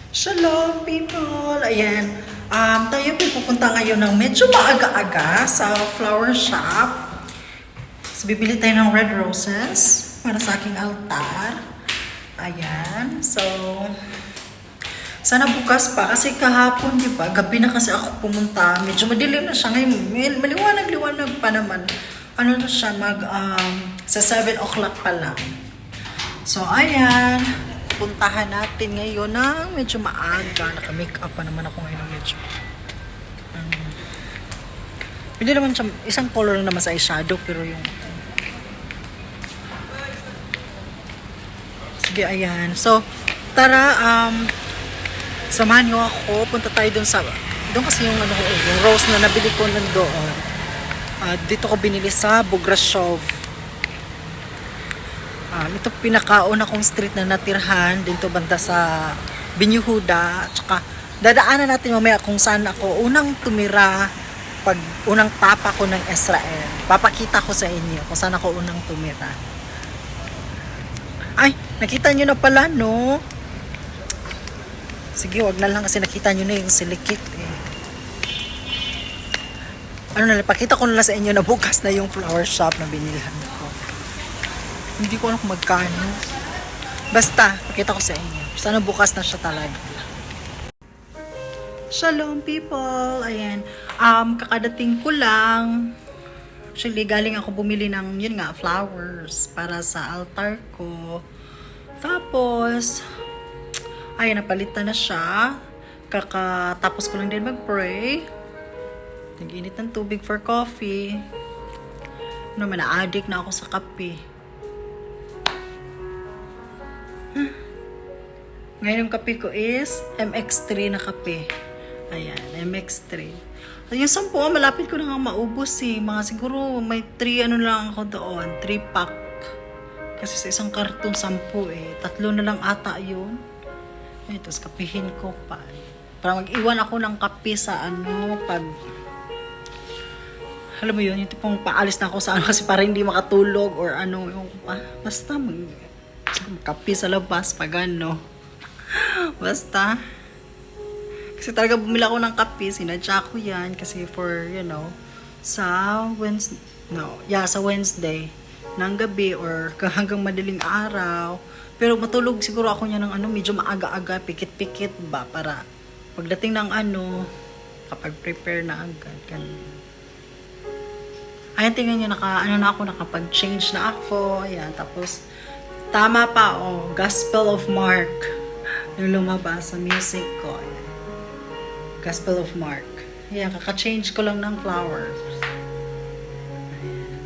Shalom people! Ayan, tayo pupunta ngayon ng medyo maaga-aga sa flower shop. So, bibili tayo ng red roses para sa aking altar. Ayan, so, sana bukas pa kasi kahapon, di ba? Gabi na kasi ako pumunta. Medyo madilim na siya ngayon. Maliwanag-liwanag pa naman. Ano na siya, sa 7 o'clock pa lang. So, ayan. Puntahan natin ngayon ng medyo maaga. Naka-make up pa naman ako ngayon ng medyo. Hindi naman siya, isang color lang naman sa eyeshadow, pero yung... Sige, ayan. So, tara, samahan niyo ako. Punta tayo dun sa... Doon kasi yung, yung rose na nabili ko nandoon. Dito ko binili sa Bograshov. Ito pinakauna kong street na natirhan dito banda sa Binyuhuda. Tsaka dadaanan natin mamaya kung saan ako unang tumira pag unang papa ko ng Israel. Papakita ko sa inyo kung saan ako unang tumira. Ay, nakita nyo na pala, no? Sige, wag na lang kasi nakita nyo na yung silikit eh. Pakita ko na lang sa inyo na bukas na yung flower shop na binilhan ko. Hindi ko alam kung magkano. Basta, pakita ko sa inyo. Sana bukas na siya talaga. Shalom people! Ayan. Kakadating ko lang. Actually, galing ako bumili ng, yun nga, flowers para sa altar ko. Tapos, ayan, napalitan na siya. Kakatapos ko lang din mag-pray. Nag-init ng tubig for coffee. Naman, na-addict na ako sa kape. Ngayon yung kape ko is MX3 na kape. Ayan, MX3. Yung 10, malapit ko na nga maubos eh. Mga siguro may 3 lang ako doon. 3 pack. Kasi sa isang karton 10 eh. 3 na lang ata yun. Ayan, tapos kapihin ko pa. Para mag-iwan ako ng kape sa pag... Alam mo yun, yung tipong paalis na ako sa kasi para hindi makatulog or yung basta kape sa labas pag Basta. Kasi talaga bumili ako ng kape. Sinadya ko yan. Kasi for, sa Wednesday ng gabi or hanggang madaling araw. Pero matulog siguro ako niya ng medyo maaga-aga, pikit-pikit ba para pagdating ng kapag prepare na agad. Ganun. Ayan, tingnan nyo, nakapag-change na ako. Ayan, tapos tama pa, Gospel of Mark. Yung lumabas sa music ko. Ayan. Gospel of Mark. Ayan, kaka-change ko lang ng flowers. Ayan.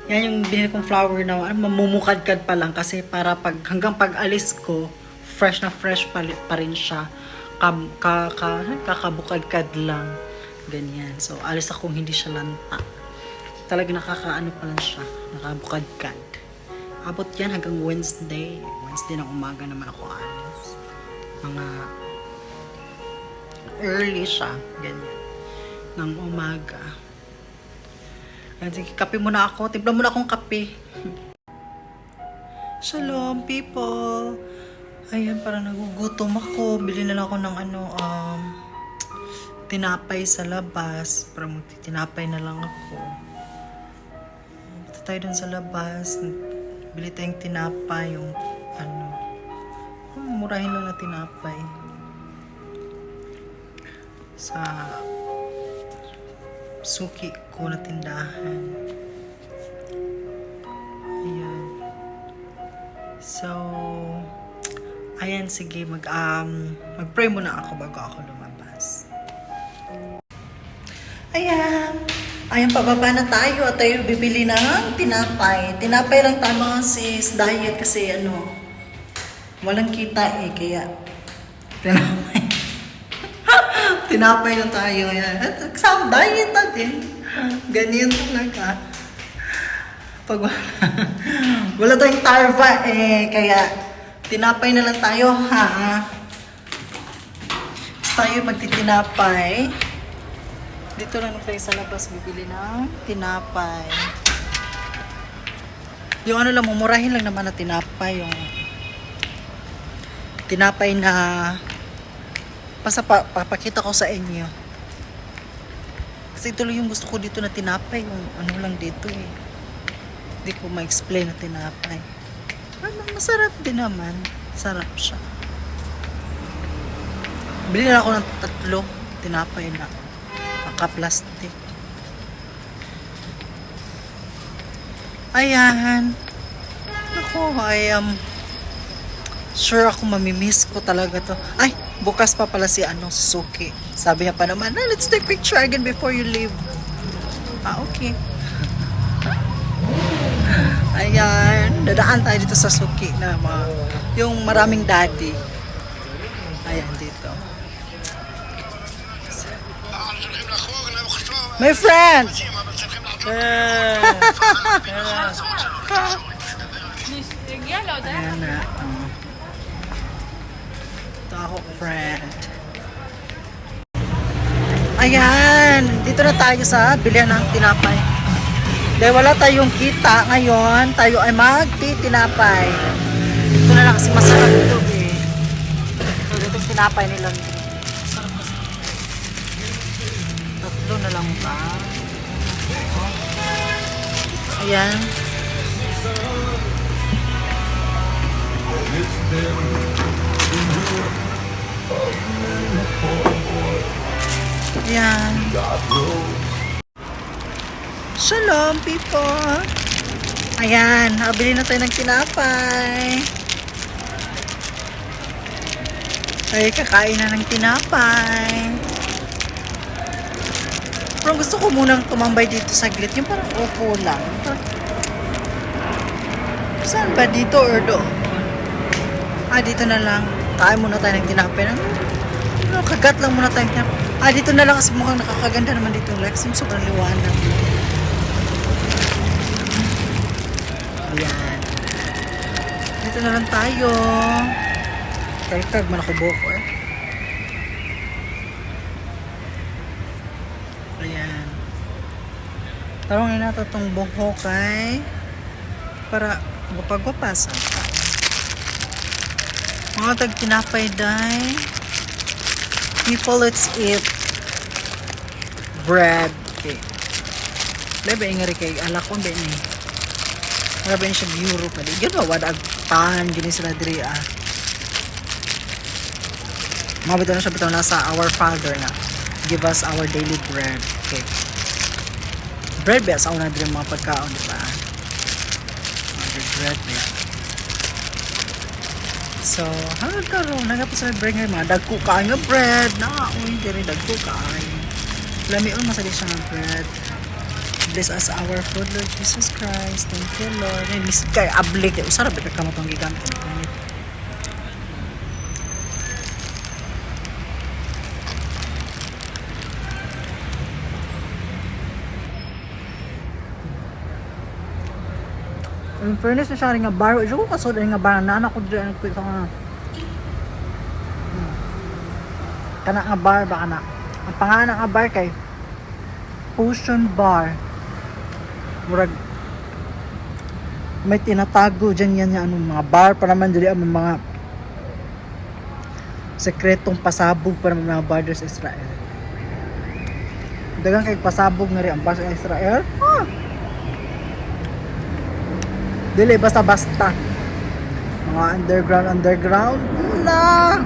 Yan yung binili kong flower na mamumukadkad pa lang kasi para hanggang pag-alis ko, fresh na fresh pa rin siya. Kakabukadkad lang. Ganyan. So, alis akong hindi siya lanta. Talaga pa lang siya. Nakabukadkad. Abot yan hanggang Wednesday. Wednesday ng umaga naman ako alis. Mga early siya. Ganyan. Ng umaga. Ayan, sige, kape muna ako. Timpla muna akong kape. Shalom, people! Ayan, parang nagugutom ako. Bili na lang ako ng tinapay sa labas. Para magtitinapay na lang ako. Punta tayo dun sa labas. Bili tayong tinapay, yung murahin lang na tinapay. Sa suki ko na tindahan. Ayan. So, ayan, sige, mag-pray muna ako bago ako lumabas. Ayan. Ayan, pababa na tayo at tayo bibili ng tinapay. Tinapay lang tama sis, diet kasi walang kita eh, kaya tinapay. Tinapay lang tayo. Ayan. At sa diet natin. Ganyan talaga. Pag wala tayong tarva eh, kaya tinapay na lang tayo ha. Tayo magtitinapay. Dito lang tayo sa labas bibili ng tinapay. Yung lang, mumurahin lang naman na tinapay. Yung tinapay na papakita ko sa inyo. Kasi ito lang yung gusto ko dito na tinapay. Yung ano lang dito eh. Hindi ko ma-explain na tinapay. Masarap din naman. Sarap siya. Bili na ako ng 3 tinapay na naka-plastic. Ayan. Ako, I am sure ako mamimiss ko talaga to. Ay, bukas pa pala si Suki. Sabi niya pa naman, let's take picture again before you leave. Okay. Ayan, dadaan tayo dito sa Suki na yung maraming daddy. Ayan, dito. My friend! Ayan na. Ito ako, friend. Ayan, dito na tayo sa bilihan ng tinapay. Dahil wala tayong kita ngayon, tayo ay magtitinapay. Ito na lang kasi masarap ito eh. So, itong tinapay nila. Masarap kasi. 3 na lang ba? Ayan. Ayan. Shalom, people! Ayan, nakabili na tayo ng tinapay. Ay, kakain na ng tinapay. Pero gusto ko munang tumambay dito saglit. Yung parang opo lang. Saan ba? Dito or doon? Dito na lang. Kain muna tayo ng tinapay. Kagat lang muna tayo ng tinapay. Dito na lang kasi mukhang nakakaganda naman dito yung Lexington. Sobrang liwanag. Ayan. Dito na lang tayo. Kalkag man ako buhok eh. Ayan. Tarongin natin itong buhok ay para gupagwapasan ka. Mga tag-tinapay day. People, let's eat bread. Okay. Lebe ingari kay ala ko ba ni. Wala ba siya euro pa di. Gano wala pan gini sila diri Mabito na siya bitaw na sa our Father na give us our daily bread. Okay. Bread ba sa una diri mga pagkaon di ba? Bread ba. So, hanggang karon nagapa sa bread nga mga dagko kaay nga bread na uy diri dagko kaay. Lamion masali siya nga bread. Bless us our food, Lord Jesus Christ. Thank you, Lord. Ay, miss kay ablik. Usara ba ka mo itong gigamit? In fairness na siya rin nga bar. Diyo ko kasod rin nga bar. Nana ko dyan. Ito nga. Kana nga bar ba kana? Ang pangalan nga bar kay Potion Bar. Murag may tinatago dyan yan mga bar pa naman dili ang mga sekretong pasabog pa naman mga bar sa Israel. Dagang kay pasabog nga rin ang bar sa Israel. Dili basta-basta. Mga underground na.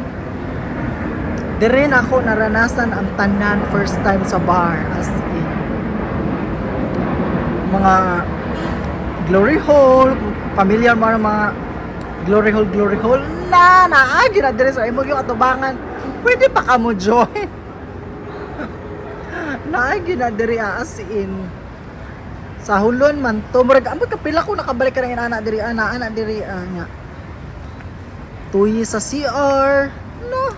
Dire na ako naranasan ang tanan first time sa bar as in mga glory hole, familiar mo ng mga glory hole na naagi na dire sa imo yung atubangan. Pwede pa ka mo join. Naagi na dire as in sa hulon man to murag ambot kapila ko nakabalik ka ng ana diri nya tuyi sa CR no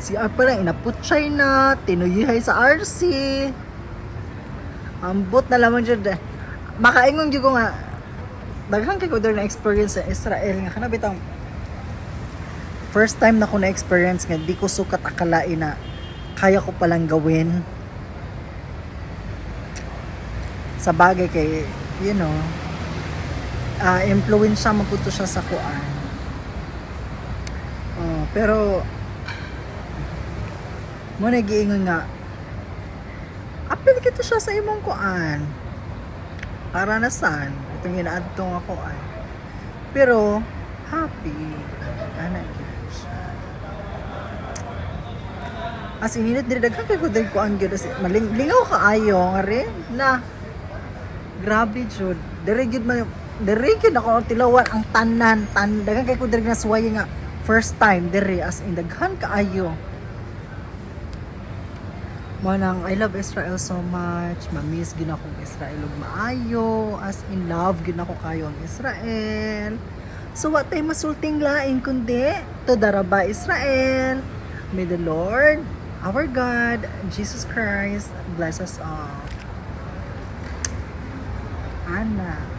CR pa lang inaputsay na tinuyihay sa RC ambot na lamang dyan makaingon dyan ko nga daghang kay ko there na experience sa Israel nga kanabitang first time na ko na experience nga di ko sukat akalain na kaya ko palang gawin sa bagay kay you know influensya magputo siya sa kuan Pero mo nagiingon nga apil kita siya sa imong kuan. Para na saan? Itong inaadtong ako ay. Pero happy. Ana siya. As in, hindi daghan kay ko dahil ko ang gyud malingaw kaayo nga rin na grabe jud. Diri gyud ako ang tilawan ang tanan daghan kay ko diri na suway nga first time diri as in daghan kaayo. Manang I love Israel so much. Mamiss gid ako ang Israel ug maayo as in love gid ako kayo ang Israel. So what tay masulting lain kundi to daraba Israel. May the Lord our God, Jesus Christ, bless us all. Ana.